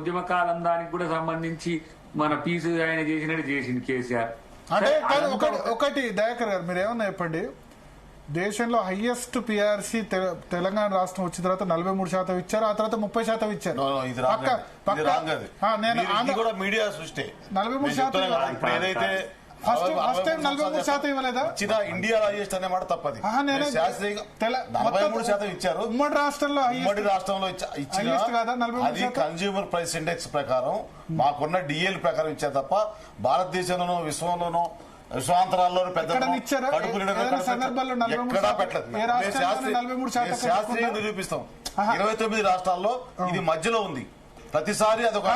ఉద్యమ కాలం దానికి కూడా సంబంధించి మన పీసు ఆయన చేసింది కేసీఆర్. అంటే ఒకటి దయాకర్ గారు మీరు ఏమన్నా చెప్పండి, దేశంలో హైయెస్ట్ పిఆర్సీ తెలంగాణ రాష్ట్రం వచ్చిన తర్వాత 43% ఇచ్చారు, ఆ తర్వాత 30% ఇచ్చారు. 43% ఫస్ట్ టైం 43% ఇవ్వలేదా? ఇండియా హైయెస్ట్ అనే మాట తప్పది. 43% ఇచ్చారు. ఉమ్మడి రాష్ట్రంలో అది కన్స్యూమర్ ప్రైస్ ఇండెక్స్ ప్రకారం మాకున్న డిఎల్ ప్రకారం ఇచ్చారు తప్ప భారతదేశంలోనూ విశ్వంలోనూ విశ్వాంతరాల్లోనూ పెద్ద ఎక్కడా పెట్టలేదు. శాస్త్రీయ నిరూపిస్తాం. 29 రాష్ట్రాల్లో ఇది మధ్యలో ఉంది. ప్రతిసారి అదొక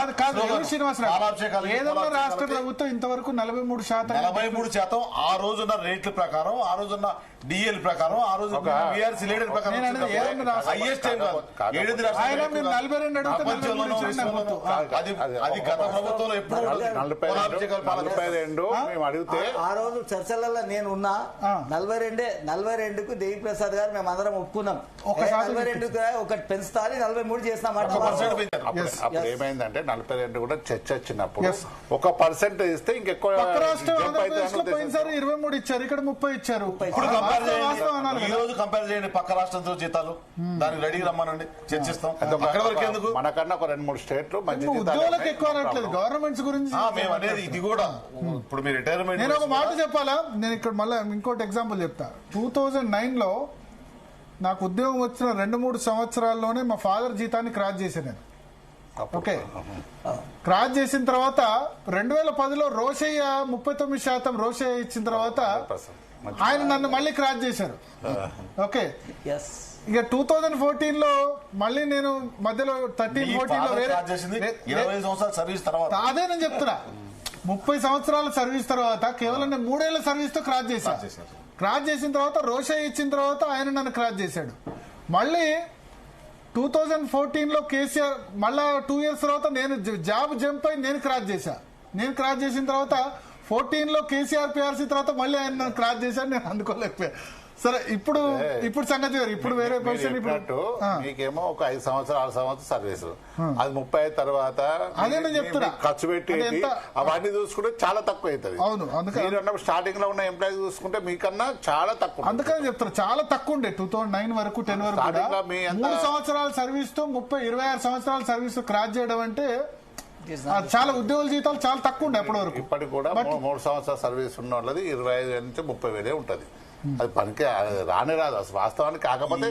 రాష్ట్ర ప్రభుత్వం ఇంతవరకు 43% ఆ రోజున్న రేట్ల ప్రకారం, ఆ రోజున్న డిఎల్ ప్రకారం, ఆ రోజు బీఆర్సీ లీడర్ ప్రకారం హైయెస్ట్ టైం కాదు. 7 అది గత ప్రభుత్వంలో ఎప్పుడు 42 మేము అడిగితే ఆ రోజు చర్చలలో నేను ఉన్నా. 42కు దేవి ప్రసాద్ గారు మేము అందరం ఒప్పుకున్నాం. 42 ఒకటి పెంచుతా 43 చేస్తామంటే అప్పుడు ఏమైందంటే 42 కూడా చర్చ వచ్చినప్పుడు 1% ఇస్తే ఇంకెక్కువ 23 ఇచ్చారు, ఇక్కడ 30 ఇచ్చారు. ఈ రోజు కంపేర్ చేయండి పక్క రాష్ట్రంతో జీతాలు, దానికి రెడీ రమ్మనండి, చర్చిస్తాం. మనకన్నా ఒక 2-3 స్టేట్లు ఉద్యోగులకు ఎక్కువ రావట్లేదు. గవర్నమెంట్స్ గురించి మేము అనేది ఇది కూడా. ఇప్పుడు మీ రిటైర్మెంట్ నేను ఒక మాట చెప్పాలా, నేను ఇక్కడ మళ్ళీ ఇంకోటి ఎగ్జాంపుల్ చెప్తా. 2009లో నాకు ఉద్యోగం వచ్చిన 2-3 సంవత్సరాల్లోనే మా ఫాదర్ జీతాన్ని క్రాస్ చేశాను నేను. ఓకే, క్రాస్ చేసిన తర్వాత 2010లో రోషయ్య 39% రోషయ్య ఇచ్చిన తర్వాత ఆయన నన్ను మళ్ళీ క్రాస్ చేశారు. ఓకే, ఇక 2014లో మళ్ళీ నేను మధ్యలో 13-14లో అదే నేను చెప్తున్నా. 30 సంవత్సరాల సర్వీస్ తర్వాత కేవలం నేను 3 ఏళ్ల సర్వీస్ తో క్రాస్ చేశాను. క్రాస్ చేసిన తర్వాత రోషయ్య ఇచ్చిన తర్వాత ఆయన నన్ను క్రాస్ చేశాడు. మళ్ళీ 2014లో కేసీఆర్ మళ్ళా 2 ఇయర్స్ తర్వాత నేను జాబ్ జంప్ అయి నేను క్రాస్ చేశా. నేను క్రాస్ చేసిన తర్వాత 14లో కేసీఆర్ పిఆర్సీ తర్వాత మళ్ళీ ఆయన క్రాస్ చేశాను. నేను అందుకోలేకపోయా. సరే, ఇప్పుడు సంగతి వేరు. ఇప్పుడు వేరే క్వశ్చన్. మీకేమో ఒక 5 సంవత్సరాలు 6 సంవత్సరాలు సర్వీస్, అది 30 తర్వాత అదే నేను చెప్తున్నా. ఖర్చు పెట్టి అవన్నీ చూసుకుంటే చాలా తక్కువ అవుతుంది. అవును, అందుకని స్టార్టింగ్ లో ఉన్న ఎంప్లాయీ చూసుకుంటే మీకన్నా చాలా తక్కువ. అందుకని చెప్తారు చాలా తక్కువ ఉండే. 2009 వరకు 10 వరకు 3 సంవత్సరాల సర్వీస్ తో 26 సంవత్సరాల సర్వీస్ క్రాస్ చేయడం అంటే చాలా ఉద్యోగుల జీతాలు చాలా తక్కువ ఉండే అప్పటి వరకు. ఇప్పటికి కూడా 3 సంవత్సరాల సర్వీస్ ఉన్న వాళ్ళది 25,000 నుంచి 30,000 ఉంటది. అది పనికి రానే రాదు అసలు వాస్తవానికి. కాకపోతే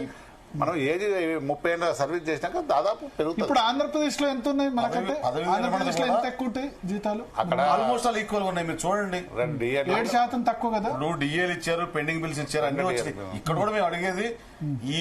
మనం ఏజ్ 30 ఏళ్ళ సర్వీస్ చేసినాక దాదాపు పెరుగుతుంది. ఇప్పుడు ఆంధ్రప్రదేశ్ లో ఎంత ఉన్నాయి మనకంటే? ఆంధ్రప్రదేశ్ లో ఎంత ఎక్కువ ఉంటాయి జీతాలు? అక్కడ ఆల్మోస్ట్ ఆల్ ఈక్వల్ ఉన్నాయి. మీరు చూడండి, 7% తక్కువ కదా. డిఏలు ఇచ్చారు, పెండింగ్ బిల్స్ ఇచ్చారు, అన్ని వచ్చాయి. ఇక్కడ కూడా మేము అడిగేది ఈ